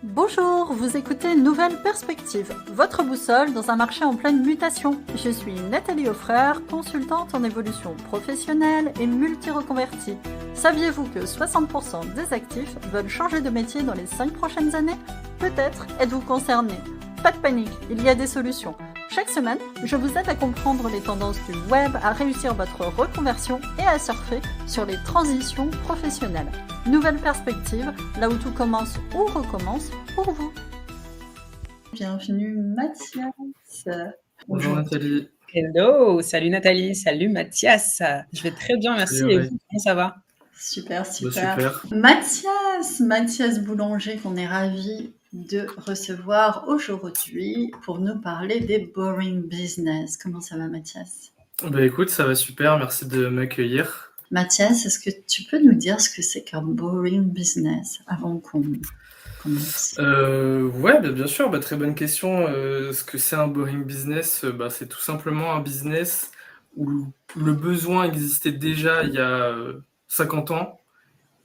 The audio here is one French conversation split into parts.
Bonjour, vous écoutez Nouvelle Perspective, votre boussole dans un marché en pleine mutation. Je suis Nathalie Offreur, consultante en évolution professionnelle et multi-reconvertie. Saviez-vous que 60% des actifs veulent changer de métier dans les 5 prochaines années? Peut-être êtes-vous concerné. Pas de panique, il y a des solutions. Chaque semaine, je vous aide à comprendre les tendances du web, à réussir votre reconversion et à surfer sur les transitions professionnelles. Nouvelle perspective, là où tout commence ou recommence pour vous. Bienvenue Mathias. Bonjour Nathalie. Hello, salut Nathalie, salut Mathias. Je vais très bien, merci. Salut, Et ouais. vous, comment ça va? Super. Super. Mathias Boulanger, qu'on est ravi de recevoir aujourd'hui pour nous parler des boring business. Comment ça va Mathias? Écoute, ça va super, merci de m'accueillir. Mathias, est-ce que tu peux nous dire ce que c'est qu'un boring business avant qu'on commence? Ouais, bien sûr, très bonne question. Ce que c'est un boring business, c'est tout simplement un business où le besoin existait déjà il y a 50 ans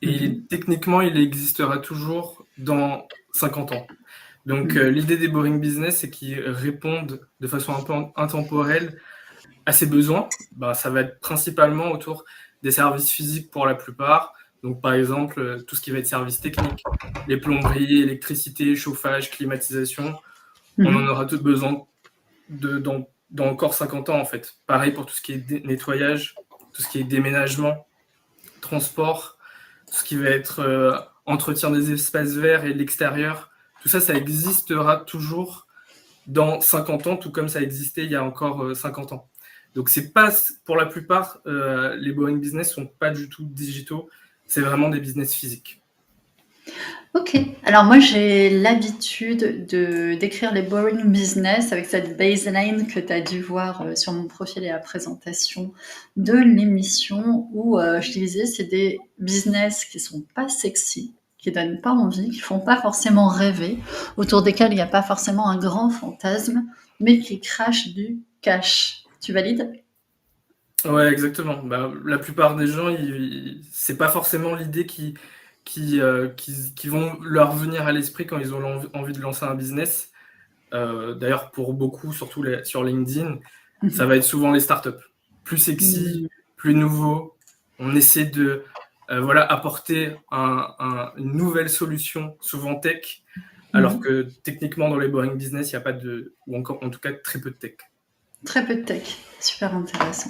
et techniquement il existera toujours dans 50 ans. Donc l'idée des boring business, c'est qu'ils répondent de façon un peu intemporelle à ces besoins. Ça va être principalement autour des services physiques pour la plupart. Donc, par exemple, tout ce qui va être service technique, les plomberies, électricité, chauffage, climatisation, on en aura tout besoin dans encore 50 ans, en fait. Pareil pour tout ce qui est nettoyage, tout ce qui est déménagement, transport, tout ce qui va être entretien des espaces verts et de l'extérieur. Tout ça, ça existera toujours dans 50 ans, tout comme ça existait il y a encore 50 ans. Donc c'est pas, pour la plupart, les boring business sont pas du tout digitaux, c'est vraiment des business physiques. Ok, alors moi j'ai l'habitude d'écrire les boring business avec cette baseline que tu as dû voir sur mon profil et la présentation de l'émission où je disais c'est des business qui sont pas sexy, qui donnent pas envie, qui font pas forcément rêver, autour desquels il n'y a pas forcément un grand fantasme, mais qui crachent du cash. Tu valides? Ouais, exactement. La plupart des gens, c'est pas forcément l'idée qui vont leur venir à l'esprit quand ils ont envie de lancer un business. D'ailleurs, pour beaucoup, surtout sur LinkedIn, ça va être souvent les startups. Plus sexy, plus nouveau. On essaie de apporter une nouvelle solution, souvent tech, alors que techniquement, dans les boring business, il n'y a pas ou encore en tout cas très peu de tech. Très peu de tech, super intéressant.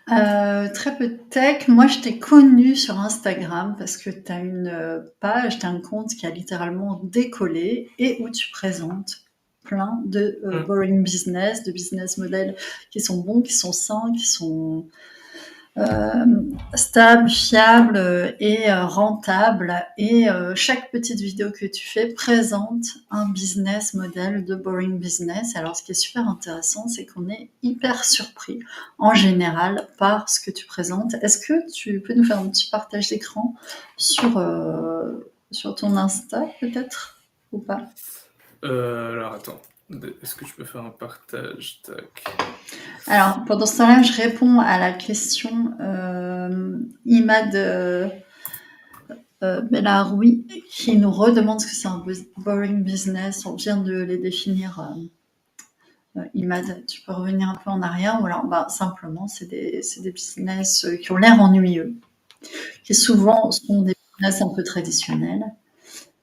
Très peu de tech. Moi, je t'ai connue sur Instagram parce que tu as une page, tu as un compte qui a littéralement décollé et où tu présentes plein de boring business, de business models qui sont bons, qui sont sains, qui sont stable, fiable et rentable. Et chaque petite vidéo que tu fais présente un business model de boring business. Alors, ce qui est super intéressant, c'est qu'on est hyper surpris en général par ce que tu présentes. Est-ce que tu peux nous faire un petit partage d'écran sur ton Insta, peut-être, ou pas? Alors, attends. Est-ce que je peux faire un partage? Tac. Alors, pendant ce temps-là, je réponds à la question Imad Bellaroui qui nous redemande ce que c'est un boring business. On vient de les définir. Imad, tu peux revenir un peu en arrière. Voilà, simplement, c'est des business qui ont l'air ennuyeux, qui souvent sont des business un peu traditionnels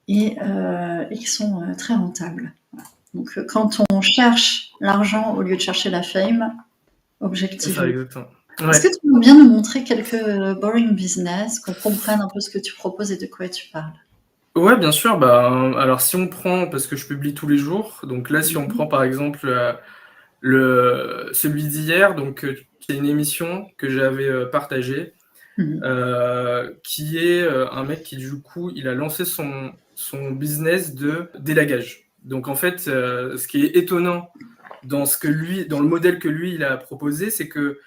et qui sont très rentables. Voilà. Donc, quand on cherche l'argent au lieu de chercher la fame, objectivement. C'est ça, exactement. Ouais. Est-ce que tu peux bien nous montrer quelques boring business, qu'on comprenne un peu ce que tu proposes et de quoi tu parles? Ouais, bien sûr. Alors, si on prend, parce que je publie tous les jours, donc là, si on prend par exemple celui d'hier, donc qui est une émission que j'avais partagée, qui est un mec qui du coup, il a lancé son business de délagage. Donc en fait, ce qui est étonnant dans le modèle que lui il a proposé, c'est que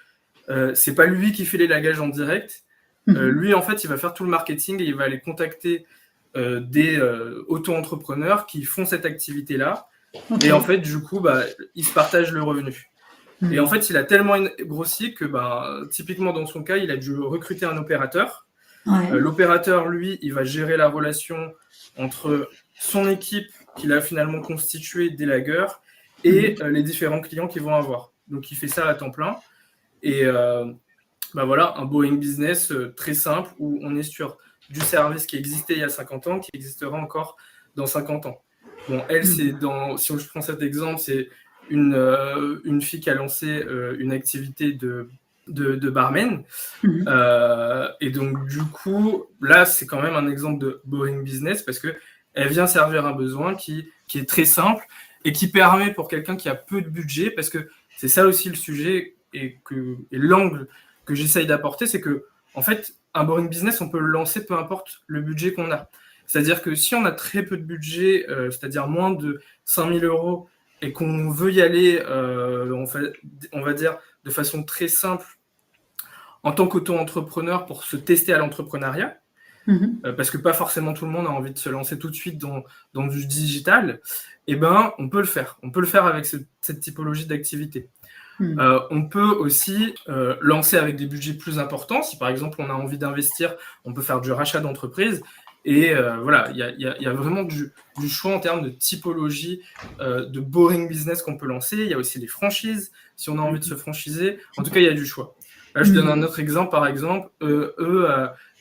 c'est pas lui qui fait l'élagage en direct. Lui, en fait, il va faire tout le marketing et il va aller contacter des auto-entrepreneurs qui font cette activité-là. Okay. Et en fait, du coup, ils se partagent le revenu. Et en fait, il a tellement grossi que, typiquement dans son cas, il a dû recruter un opérateur. Ouais. L'opérateur, lui, il va gérer la relation entre son équipe qu'il a finalement constituée d'élagueurs et les différents clients qu'ils vont avoir. Donc, il fait ça à temps plein. Et voilà, un boring business très simple où on est sur du service qui existait il y a 50 ans, qui existera encore dans 50 ans. Bon, elle, si je prends cet exemple, c'est une fille qui a lancé une activité de barman. Et donc, du coup, là, c'est quand même un exemple de boring business parce qu'elle vient servir un besoin qui est très simple et qui permet pour quelqu'un qui a peu de budget, parce que c'est ça aussi le sujet et l'angle que j'essaye d'apporter, c'est que, en fait, un boring business, on peut le lancer peu importe le budget qu'on a. C'est-à-dire que si on a très peu de budget, c'est-à-dire moins de 5 000 euros, et qu'on veut y aller, on va dire, de façon très simple, en tant qu'auto-entrepreneur pour se tester à l'entrepreneuriat, parce que pas forcément tout le monde a envie de se lancer tout de suite dans du digital, on peut le faire. On peut le faire avec cette typologie d'activité. On peut aussi lancer avec des budgets plus importants. Si par exemple on a envie d'investir, on peut faire du rachat d'entreprise. Et il y a vraiment du choix en termes de typologie de boring business qu'on peut lancer. Il y a aussi les franchises, si on a envie de se franchiser. En tout cas, il y a du choix. Là, je donne un autre exemple. Par exemple,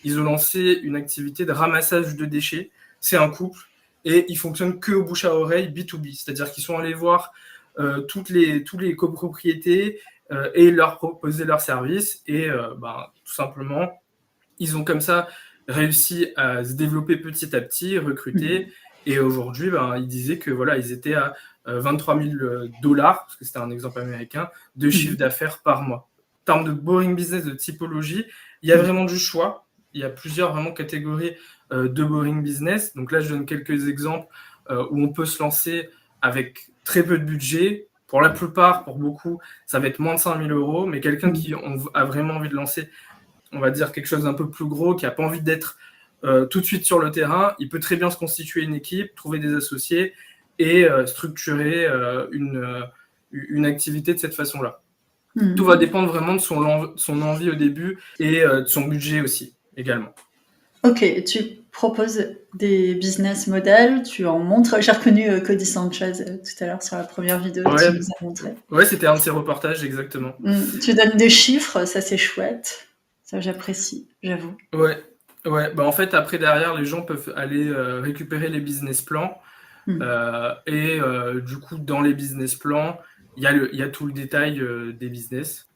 ils ont lancé une activité de ramassage de déchets. C'est un couple et ils fonctionnent que au bouche à oreille B2B. C'est-à-dire qu'ils sont allés voir toutes les copropriétés et leur proposer leurs services. Et tout simplement, ils ont comme ça réussi à se développer petit à petit, recruter. Et aujourd'hui, ils disaient que ils étaient à 23 000 $, parce que c'était un exemple américain, de chiffre d'affaires par mois. En termes de boring business, de typologie, il y a vraiment du choix. Il y a plusieurs vraiment catégories de boring business. Donc là, je donne quelques exemples où on peut se lancer avec très peu de budget. Pour la plupart, pour beaucoup, ça va être moins de 5 000 euros. Mais quelqu'un qui a vraiment envie de lancer, on va dire, quelque chose d'un peu plus gros, qui n'a pas envie d'être tout de suite sur le terrain, il peut très bien se constituer une équipe, trouver des associés et structurer une activité de cette façon-là. Tout va dépendre vraiment de son envie au début et de son budget aussi, également. Ok, tu proposes des business models, tu en montres. J'ai reconnu Cody Sanchez tout à l'heure sur la première vidéo que tu nous as montré. Ouais, c'était un de ses reportages, exactement. Tu donnes des chiffres, ça c'est chouette. Ça j'apprécie, j'avoue. Ouais. En fait, après, derrière, les gens peuvent aller récupérer les business plans. Et du coup, dans les business plans, il y a tout le détail des business.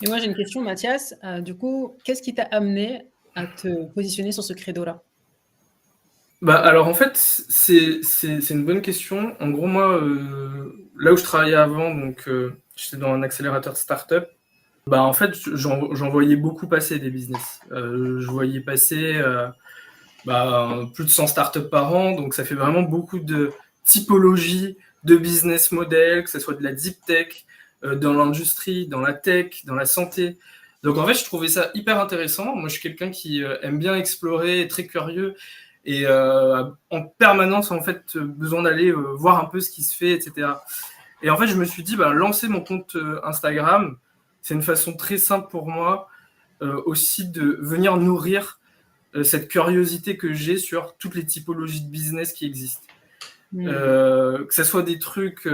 Et moi, j'ai une question, Mathias. Du coup, qu'est-ce qui t'a amené à te positionner sur ce credo-là ? Alors, en fait, c'est une bonne question. En gros, moi, là où je travaillais avant, donc j'étais dans un accélérateur startup. En fait, j'en voyais beaucoup passer des business. Je voyais passer plus de 100 startups par an, donc ça fait vraiment beaucoup de typologies de business model, que ce soit de la deep tech, dans l'industrie, dans la tech, dans la santé. Donc en fait, je trouvais ça hyper intéressant. Moi, je suis quelqu'un qui aime bien explorer, très curieux, et en permanence, en fait, besoin d'aller voir un peu ce qui se fait, etc. Et en fait, je me suis dit, lancer mon compte Instagram, c'est une façon très simple pour moi aussi de venir nourrir cette curiosité que j'ai sur toutes les typologies de business qui existent. Que ce soit des trucs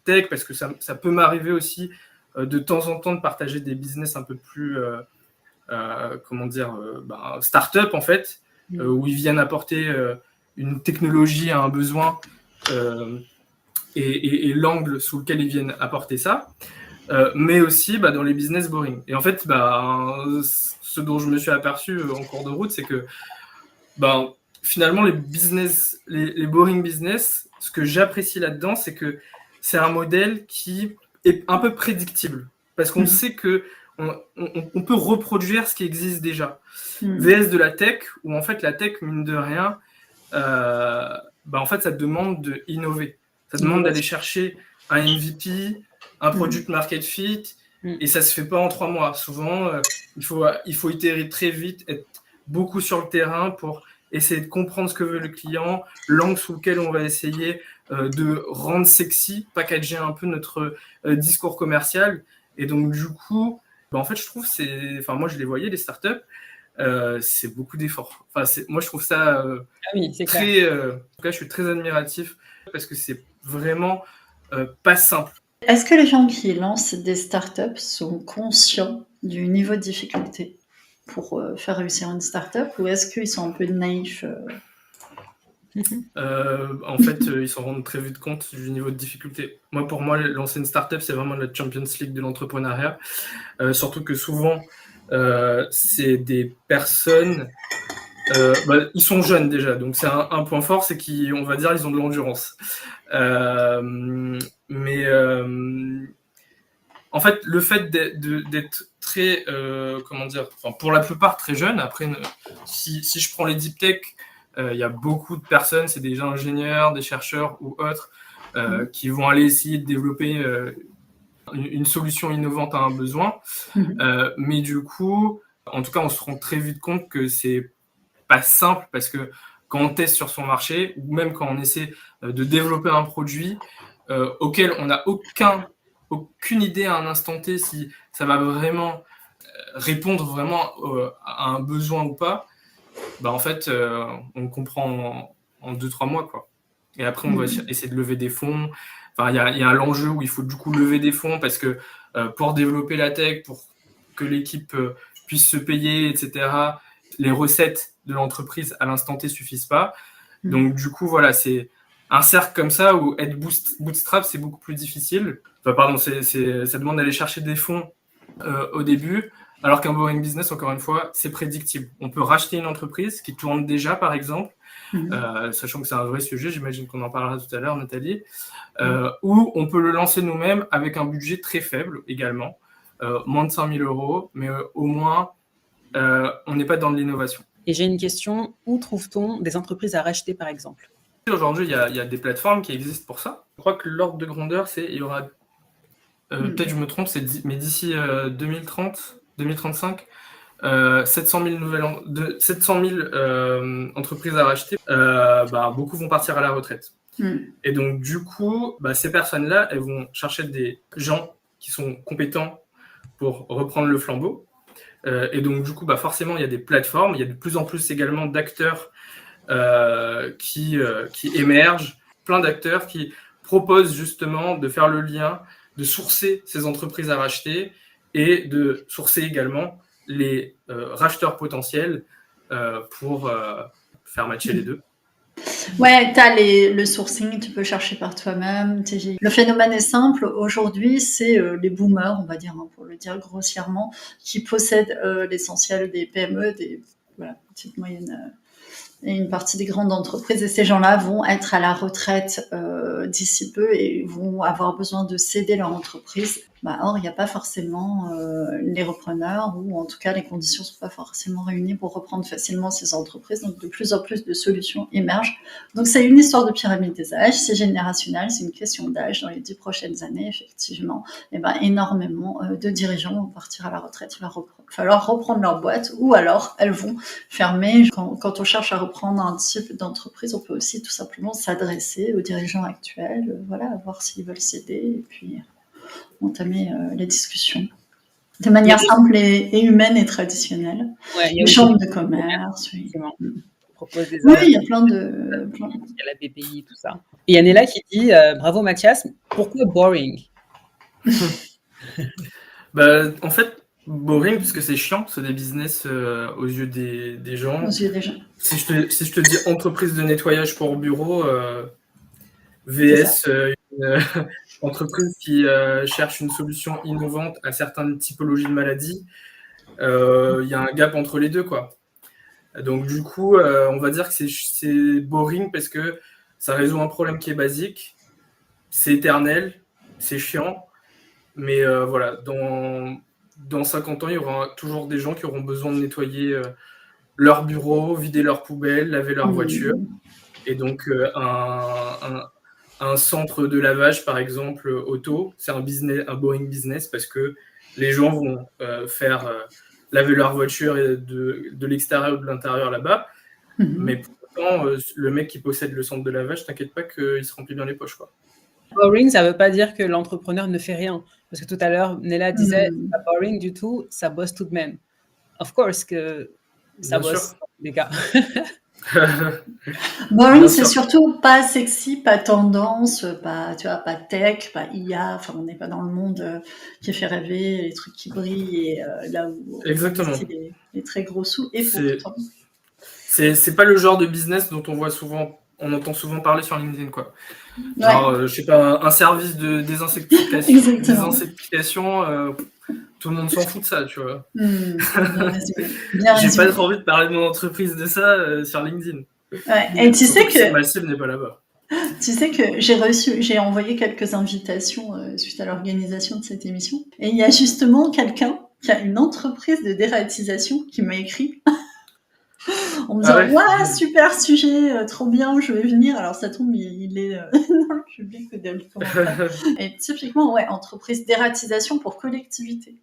tech, parce que ça peut m'arriver aussi de temps en temps de partager des business un peu plus, start-up en fait, où ils viennent apporter une technologie à un besoin et l'angle sous lequel ils viennent apporter ça. Mais aussi dans les business boring. Et en fait, ce dont je me suis aperçu en cours de route, c'est que finalement, les boring business, ce que j'apprécie là-dedans, c'est que c'est un modèle qui est un peu prédictible. Parce qu'on sait que on peut reproduire ce qui existe déjà. VS de la tech, où en fait, la tech, mine de rien, en fait, ça te demande d'innover. Ça te demande d'aller chercher un MVP, un product market fit, et ça se fait pas en 3 mois. Souvent, il faut itérer très vite, être beaucoup sur le terrain pour essayer de comprendre ce que veut le client, l'angle sous lequel on va essayer de rendre sexy, packager un peu notre discours commercial. Et donc, du coup, en fait, je trouve moi, je les voyais, les startups, c'est beaucoup d'efforts. Enfin, moi, je trouve ça Ah oui, c'est clair. très... en tout cas, je suis très admiratif parce que c'est vraiment pas simple. Est-ce que les gens qui lancent des startups sont conscients du niveau de difficulté pour faire réussir une startup, ou est-ce qu'ils sont un peu naïfs En fait, ils s'en rendent très vite compte du niveau de difficulté. Pour moi, lancer une startup, c'est vraiment la Champions League de l'entrepreneuriat. Surtout que souvent, c'est des personnes... ils sont jeunes déjà, donc c'est un point fort, c'est qu'on va dire ils ont de l'endurance. En fait, le fait d'être très, pour la plupart très jeune, après, si je prends les deep tech, il y a beaucoup de personnes, c'est des ingénieurs, des chercheurs ou autres, qui vont aller essayer de développer une solution innovante à un besoin. Mais du coup, en tout cas, on se rend très vite compte que c'est pas simple, parce que quand on teste sur son marché, ou même quand on essaie de développer un produit auquel on n'a aucune idée à un instant T si ça va vraiment répondre vraiment à un besoin ou pas, en fait, on comprend en 2-3 mois, quoi. Et après, on va essayer de lever des fonds. Enfin, il y a l'enjeu où il faut du coup lever des fonds, parce que pour développer la tech, pour que l'équipe puisse se payer, etc., les recettes de l'entreprise à l'instant T suffisent pas. Donc, du coup, voilà, c'est un cercle comme ça où être bootstrap, c'est beaucoup plus difficile. Ça demande d'aller chercher des fonds au début, alors qu'un boring business, encore une fois, c'est prédictible. On peut racheter une entreprise qui tourne déjà, par exemple, sachant que c'est un vrai sujet, j'imagine qu'on en parlera tout à l'heure, Nathalie, ou on peut le lancer nous-mêmes avec un budget très faible également, moins de 5 000 €, mais au moins, on n'est pas dans de l'innovation. Et j'ai une question, où trouve-t-on des entreprises à racheter, par exemple ? Aujourd'hui, il y a des plateformes qui existent pour ça. Je crois que l'ordre de grandeur, il y aura, peut-être je me trompe, mais d'ici 2030, 2035, 700 000 entreprises à racheter. Beaucoup vont partir à la retraite. Et donc, du coup, ces personnes-là, elles vont chercher des gens qui sont compétents pour reprendre le flambeau. Et donc, du coup, forcément, il y a des plateformes. Il y a de plus en plus également d'acteurs qui émergent, plein d'acteurs qui proposent justement de faire le lien, de sourcer ces entreprises à racheter et de sourcer également les racheteurs potentiels pour faire matcher les deux. Ouais, tu as le sourcing, tu peux chercher par toi-même. Le phénomène est simple. Aujourd'hui, c'est les boomers, on va dire, pour le dire grossièrement, qui possèdent l'essentiel des PME, des petites, moyennes et une partie des grandes entreprises. Et ces gens-là vont être à la retraite d'ici peu et vont avoir besoin de céder leur entreprise. Or, il n'y a pas forcément les repreneurs, ou en tout cas les conditions ne sont pas forcément réunies pour reprendre facilement ces entreprises. Donc de plus en plus de solutions émergent. Donc c'est une histoire de pyramide des âges, c'est générationnel, c'est une question d'âge. Dans les 10 prochaines années, effectivement, énormément de dirigeants vont partir à la retraite. Il va falloir reprendre leur boîte, ou alors elles vont fermer. Quand on cherche à reprendre un type d'entreprise, on peut aussi tout simplement s'adresser aux dirigeants actuels, voir s'ils veulent céder, et puis entamer les discussions de manière simple et humaine et traditionnelle. Les chambres de commerce, oui. Il y a plein de... Il y a la BPI, tout ça. Et il y a Nella qui dit, bravo Mathias, pourquoi boring ? En fait, boring, parce que c'est chiant, c'est des business aux yeux des gens. Aux yeux des gens. Si je te dis entreprise de nettoyage pour bureau, VS une entreprise qui cherche une solution innovante à certaines typologies de maladies, il y a un gap entre les deux, quoi. Donc du coup, on va dire que c'est boring parce que ça résout un problème qui est basique, c'est éternel, c'est chiant, mais voilà, dans 50 ans, il y aura toujours des gens qui auront besoin de nettoyer leur bureau, vider leurs poubelles, laver leur voiture. Et donc, un centre de lavage, par exemple, auto, c'est un boring business parce que les gens vont faire laver leur voiture de l'extérieur ou de l'intérieur là-bas. Mais pourtant, le mec qui possède le centre de lavage, t'inquiète pas qu'il se remplit bien les poches, quoi. Boring, ça ne veut pas dire que l'entrepreneur ne fait rien. Parce que tout à l'heure, Nella disait, c'est pas boring du tout, ça bosse tout de même. Of course que Ça Bien sûr. bosse, les gars. Boring, Bien c'est sûr. surtout pas sexy, pas tendance, pas, tu vois, pas tech, pas IA. Enfin, on n'est pas dans le monde qui fait rêver, les trucs qui brillent et là où on Exactement. investit les très gros sous. Et C'est pourtant, c'est pas le genre de business dont on entend souvent parler sur LinkedIn, quoi. Genre, ouais, je sais pas, un service de exactement. désinsectification, tout le monde s'en fout de ça, tu vois. Bien résumé. Bien J'ai pas résumé. trop envie de parler de mon entreprise de ça sur LinkedIn. Ouais. Et Surtout que ma cible n'est pas là-bas. tu sais que j'ai envoyé quelques invitations suite à l'organisation de cette émission. Et il y a justement quelqu'un qui a une entreprise de dératisation qui m'a écrit en me Ah disant ouais. ouais, super sujet, trop bien, je vais venir. Alors ça tombe, il est dans le public ou dans le commentaire. Et typiquement, ouais, entreprise d'ératisation pour collectivité.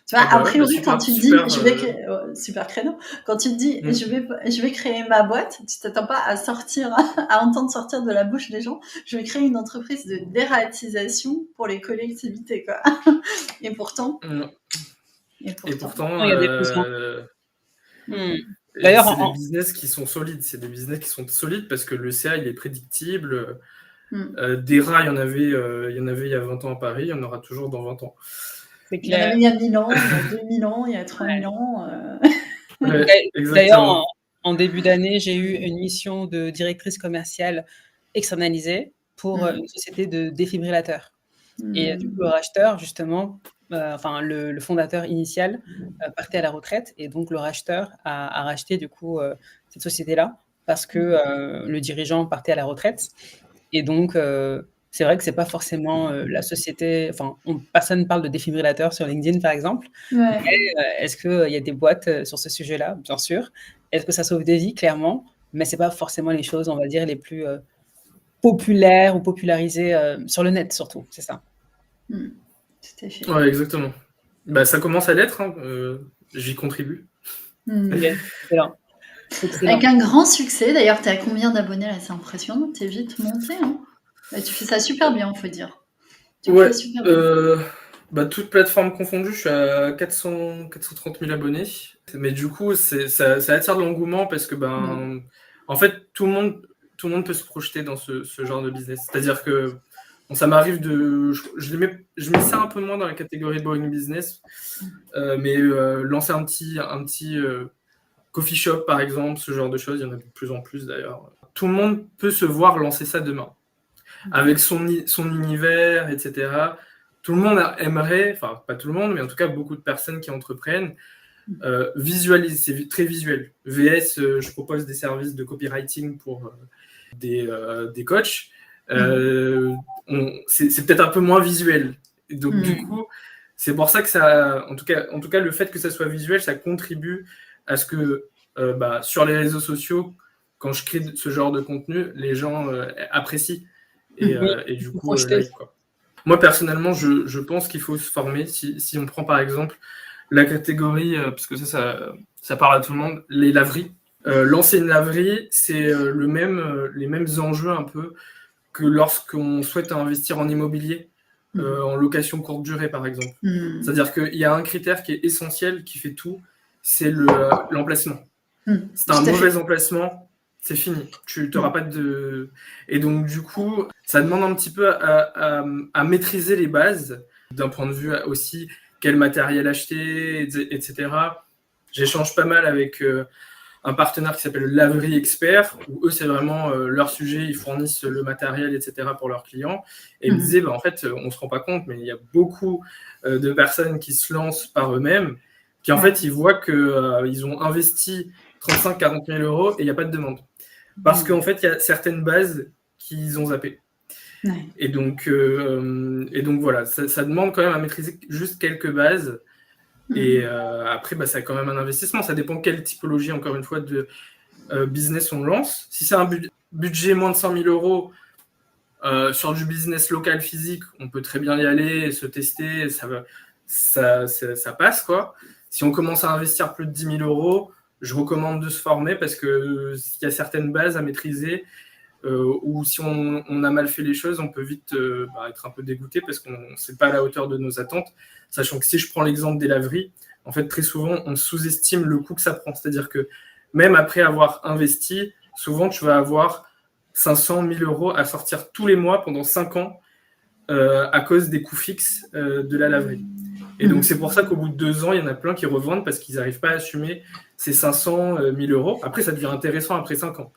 Tu vois, Ah a bah ouais, bah priori, quand super, tu te dis, super. super créneau, quand tu te dis, Mm. je vais créer ma boîte, tu t'attends pas à sortir, à entendre sortir de la bouche des gens, je vais créer une entreprise de dératisation pour les collectivités, quoi. Et pourtant, Mm. et Et pourtant. pourtant, Il y a des besoins. Hmm. D'ailleurs, c'est des business qui sont solides. C'est des business qui sont solides parce que le CA, il est prédictible. Hmm. Des rats, il y en avait il y a 20 ans à Paris, il y en aura toujours dans 20 ans. c'est Il y en clair. avait il y a 1000 ans, il y a 2000 ans, il y a 3000 ans. Ouais, D'ailleurs, exactement. en début d'année, j'ai eu une mission de directrice commerciale externalisée pour une société de défibrillateurs. Et du coup, le racheteur, justement, enfin le fondateur initial partait à la retraite et donc le racheteur a racheté du coup cette société-là parce que le dirigeant partait à la retraite. Et donc, c'est vrai que c'est pas forcément la société. Enfin, personne ne parle de défibrillateur sur LinkedIn, par exemple. Ouais. Est-ce qu'il y a des boîtes sur ce sujet-là? Bien sûr. Est-ce que ça sauve des vies? Clairement. Mais c'est pas forcément les choses, on va dire, les plus populaires ou popularisées sur le net, surtout. C'est ça. Tout à fait. Ouais, exactement. Bah, ça commence à l'être, hein. J'y contribue. Ok, excellent. Excellent. Avec un grand succès. D'ailleurs, tu as combien d'abonnés là? C'est impressionnant. Tu es vite monté. Hein, bah, tu fais ça super bien, faut dire. Tu le Ouais, fais super bien. bah, toutes plateformes confondues, je suis à 430 000 abonnés. Mais du coup, ça attire de l'engouement parce que, en fait, tout le monde peut se projeter dans ce genre de business. C'est-à-dire que bon, ça m'arrive je mets ça un peu moins dans la catégorie boring business, mais lancer un petit coffee shop, par exemple, ce genre de choses, il y en a de plus en plus d'ailleurs. Tout le monde peut se voir lancer ça demain, avec son univers, etc. Tout le monde aimerait, enfin pas tout le monde, mais en tout cas beaucoup de personnes qui entreprennent, visualisent, c'est très visuel. VS, je propose des services de copywriting pour des coachs. C'est peut-être un peu moins visuel. Et donc du coup, c'est pour ça que ça, en tout cas, le fait que ça soit visuel, ça contribue à ce que sur les réseaux sociaux, quand je crée ce genre de contenu, les gens apprécient et du coup like, quoi. Moi personnellement, je pense qu'il faut se former. Si on prend par exemple la catégorie, parce que ça parle à tout le monde, les laveries. Lancer une laverie, c'est les mêmes enjeux un peu que lorsqu'on souhaite investir en immobilier, en location courte durée par exemple. C'est-à-dire qu'il y a un critère qui est essentiel, qui fait tout, c'est l'emplacement. Si tu as un mauvais emplacement, c'est fini. Tu n'auras pas de... Et donc du coup, ça demande un petit peu à maîtriser les bases, d'un point de vue aussi quel matériel acheter, etc. J'échange pas mal avec un partenaire qui s'appelle Laverie Expert, où eux, c'est vraiment leur sujet, ils fournissent le matériel, etc. pour leurs clients. Et ils me disaient, en fait, on ne se rend pas compte, mais il y a beaucoup de personnes qui se lancent par eux-mêmes, qui en fait, ils voient qu'ils ont investi 35-40 000 euros et il n'y a pas de demande. Parce qu'en fait, il y a certaines bases qu'ils ont zappées. Ouais. Et donc voilà, ça demande quand même à maîtriser juste quelques bases. Et après, ça a quand même un investissement. Ça dépend quelle typologie, encore une fois, de business on lance. Si c'est un budget moins de 100 000 euros sur du business local physique, on peut très bien y aller et se tester. Ça passe, quoi. Si on commence à investir plus de 10 000 euros, je recommande de se former parce qu'il y a certaines bases à maîtriser. Ou si on a mal fait les choses, on peut vite être un peu dégoûté parce qu'on n'est pas à la hauteur de nos attentes. Sachant que si je prends l'exemple des laveries, en fait, très souvent, on sous-estime le coût que ça prend. C'est-à-dire que même après avoir investi, souvent, tu vas avoir 500 000 euros à sortir tous les mois pendant 5 ans à cause des coûts fixes de la laverie. Et donc, c'est pour ça qu'au bout de 2 ans, il y en a plein qui revendent parce qu'ils n'arrivent pas à assumer ces 500 000 euros. Après, ça devient intéressant après 5 ans.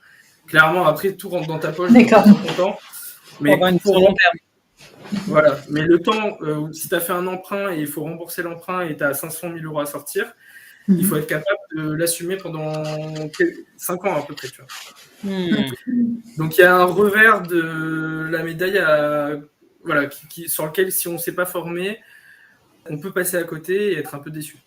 Clairement, après, tout rentre dans ta poche, tu es content. Mais pour long terme. Voilà. Mais le temps, si tu as fait un emprunt et il faut rembourser l'emprunt et tu as 500 000 euros à sortir, il faut être capable de l'assumer pendant 5 ans à peu près. Tu vois. Donc, il y a un revers de la médaille voilà, sur lequel, si on ne s'est pas formé, on peut passer à côté et être un peu déçu.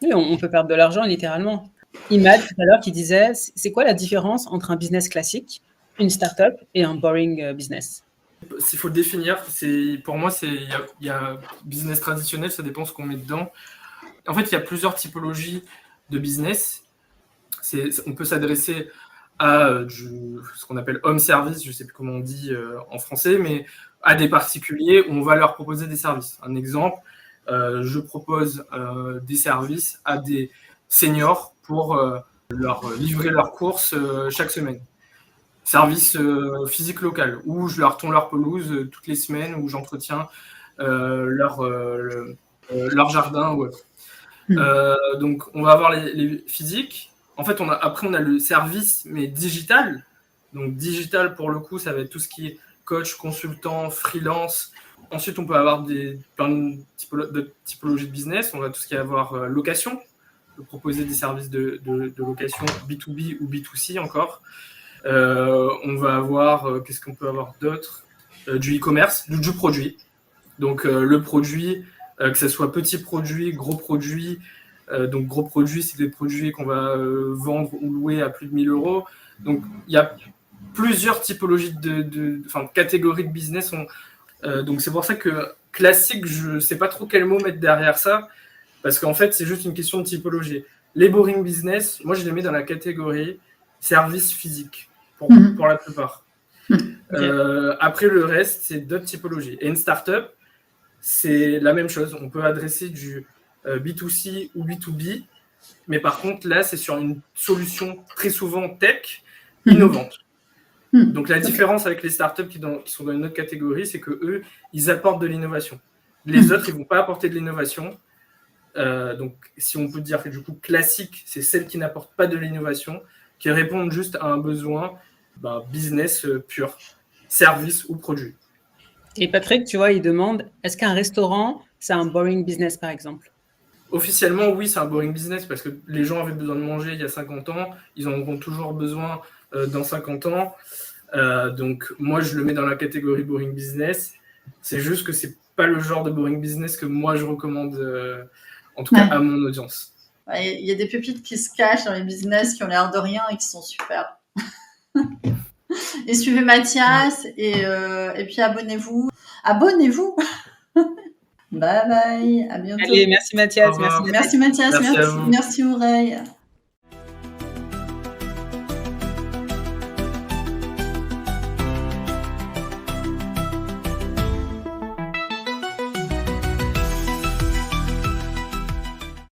Oui, on peut perdre de l'argent littéralement. Imad, tout à l'heure, qui disait, c'est quoi la différence entre un business classique, une start-up et un boring business? Il faut le définir. Pour moi, il y a business traditionnel, ça dépend ce qu'on met dedans. En fait, il y a plusieurs typologies de business. On peut s'adresser à ce qu'on appelle home service, je ne sais plus comment on dit en français, mais à des particuliers où on va leur proposer des services. Un exemple, je propose des services à des seniors pour leur livrer leurs courses chaque semaine. Service physique local, où je leur tonds leur pelouse toutes les semaines, où j'entretiens leur jardin ou autre. Donc, on va avoir les physiques. En fait, après, on a le service, mais digital. Donc, digital, pour le coup, ça va être tout ce qui est coach, consultant, freelance. Ensuite, on peut avoir plein de typologies de business. On va tout ce qui est avoir location, proposer des services de location B2B ou B2C encore. On va avoir, qu'est-ce qu'on peut avoir d'autre ? Du e-commerce, du produit. Donc, le produit, que ce soit petit produit, gros produit. Donc, gros produits, c'est des produits qu'on va vendre ou louer à plus de 1 000 euros. Donc, il y a plusieurs typologies de catégories de business. Donc, c'est pour ça que classique, je ne sais pas trop quel mot mettre derrière ça, parce qu'en fait, c'est juste une question de typologie. Les boring business, moi, je les mets dans la catégorie service physique, pour la plupart. Après, le reste, c'est d'autres typologies. Et une startup, c'est la même chose. On peut adresser du B2C ou B2B, mais par contre, là, c'est sur une solution très souvent tech, innovante. Donc, la différence avec les startups qui sont dans une autre catégorie, c'est qu'eux, ils apportent de l'innovation. Les autres, ils ne vont pas apporter de l'innovation. Donc, si on peut dire que du coup, classique, c'est celles qui n'apportent pas de l'innovation, qui répondent juste à un besoin business pur, service ou produit. Et Patrick, tu vois, il demande, est-ce qu'un restaurant, c'est un boring business, par exemple? Officiellement, oui, c'est un boring business parce que les gens avaient besoin de manger il y a 50 ans, ils en auront toujours besoin dans 50 ans. Donc, moi, je le mets dans la catégorie boring business. C'est juste que c'est pas le genre de boring business que moi, je recommande, en tout cas, à mon audience. Il y a des pépites qui se cachent dans les business qui ont l'air de rien et qui sont super. Et suivez Mathias et puis abonnez-vous. Abonnez-vous. Bye bye, à bientôt. Allez, merci Mathias. Merci Mathias, merci Aureille.